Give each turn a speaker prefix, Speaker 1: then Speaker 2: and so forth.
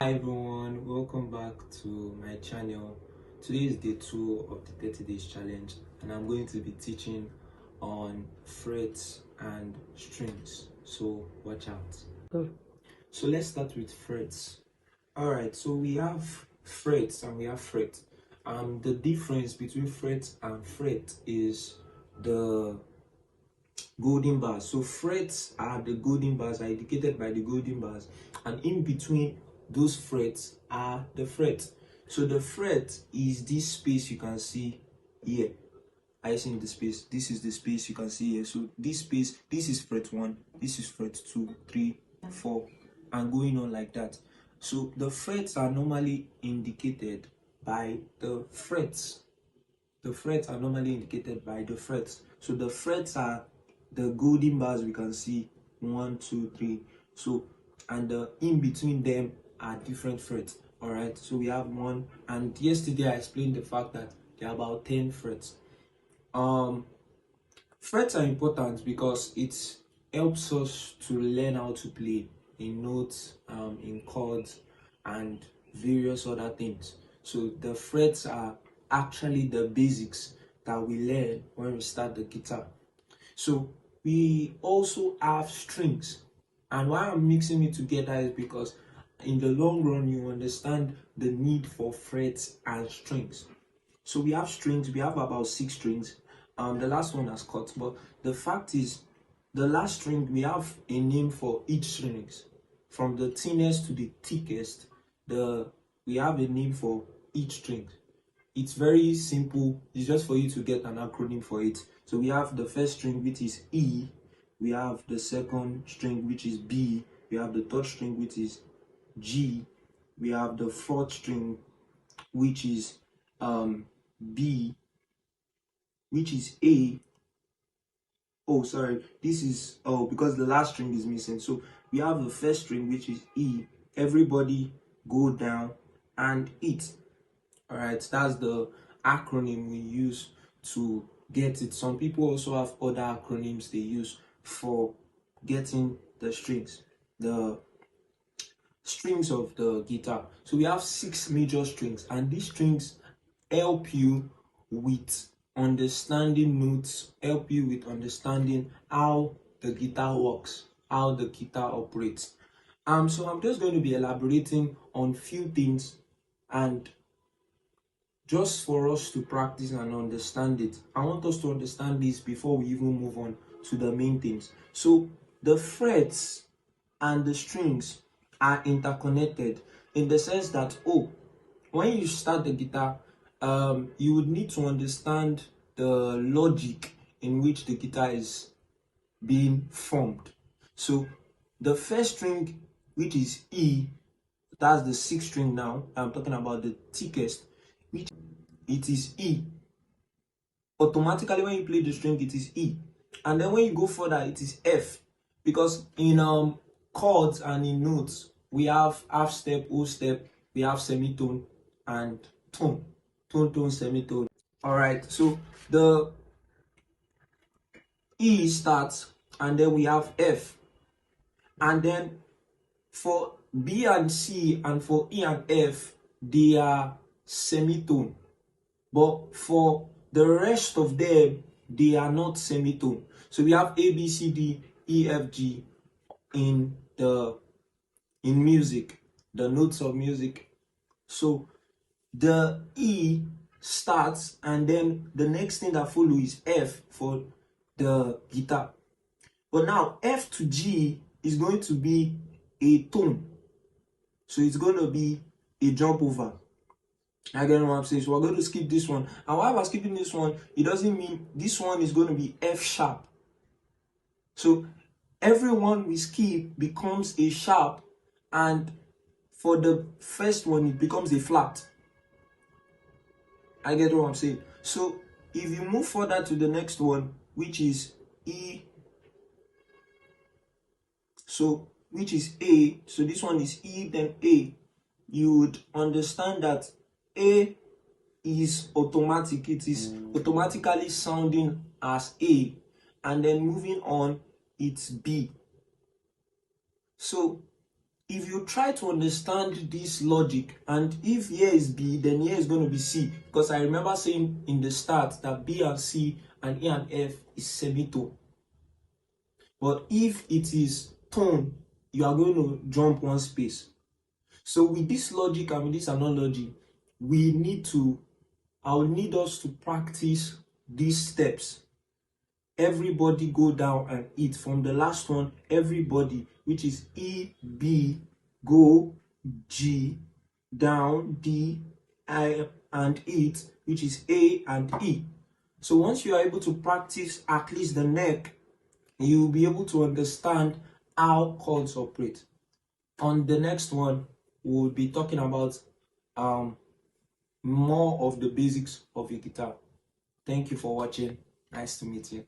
Speaker 1: Hi everyone, welcome back to my channel. Today is day 2 of the 30 days challenge, and I'm going to be teaching on frets and strings, so watch out. So let's start with frets. Alright, so we have frets and we have fret. The difference between fret and fret is the golden bars. So frets are the golden bars, are indicated by the golden bars, and in between those frets are the frets. So the fret is this space you can see here. I see the space. This is the space you can see here. So this space, this is fret 1, this is fret 2, 3, 4, and going on like that. So the frets are normally indicated by the frets. The frets are normally indicated by the frets. So the frets are the golden bars we can see 1, 2, 3. So and the in between them are different frets. All right. So we have one, and yesterday I explained the fact that there are about 10 frets. Frets are important because it helps us to learn how to play in notes, in chords, and various other things. So the frets are actually the basics that we learn when we start the guitar. So we also have strings, and why I'm mixing it together is because in the long run you understand the need for frets and strings. So we have strings, we have about 6 strings. The last one has cut, but the fact is, the last string, we have a name for each strings. From the thinnest to the thickest, we have a name for each string. It's very simple. It's just for you to get an acronym for it. So we have the first string, which is E. We have the second string, which is B. We have the third string, which is G. We have the fourth string, which is B, which is A. Oh, sorry, this is, oh, because the last string is missing. So we have the first string, which is E. Everybody go down and it. All right, that's the acronym we use to get it. Some people also have other acronyms they use for getting the strings of the guitar. So we have 6 major strings, and these strings help you with understanding notes, help you with understanding how the guitar works, how the guitar operates. So I'm just going to be elaborating on few things, and just for us to practice and understand it. I want us to understand this before we even move on to the main things. So the frets and the strings are interconnected in the sense that, oh, when you start the guitar, you would need to understand the logic in which the guitar is being formed. So the first string, which is E, that's the 6th string. Now I'm talking about the thickest, which it is E. Automatically when you play the string, it is E, and then when you go further, it is F, because in chords and in notes we have half step, whole step, we have semitone and tone, tone, semitone. All right, so the E starts, and then we have F, and then for B and C and for E and F, they are semitone, but for the rest of them, they are not semitone. So we have A, B, C, D, E, F, G in music, the notes of music. So the E starts, and then the next thing that follows is F for the guitar. But now F to G is going to be a tone. So it's going to be a jump over. I get what I'm saying. So we're going to skip this one. And while we're skipping this one, it doesn't mean this one is going to be F sharp. So every one we skip becomes a sharp, and for the first one, it becomes a flat. I get what I'm saying. So if you move further to the next one, which is E, so which is A, so this one is E, then A, you would understand that A is automatic. It is automatically sounding as A, and then moving on, it's B. So if you try to understand this logic, and if here is B, then here is going to be C, because I remember saying in the start that B and C and E and F is semitone. But if it is tone, you are going to jump one space. So with this logic and with this analogy, I will need us to practice these steps. Everybody go down and eat. From the last one, everybody, which is E, B, go, G, down, D, I, and eat, which is A and E. So once you are able to practice at least the neck, you will be able to understand how chords operate. On the next one, we'll be talking about more of the basics of a guitar. Thank you for watching. Nice to meet you.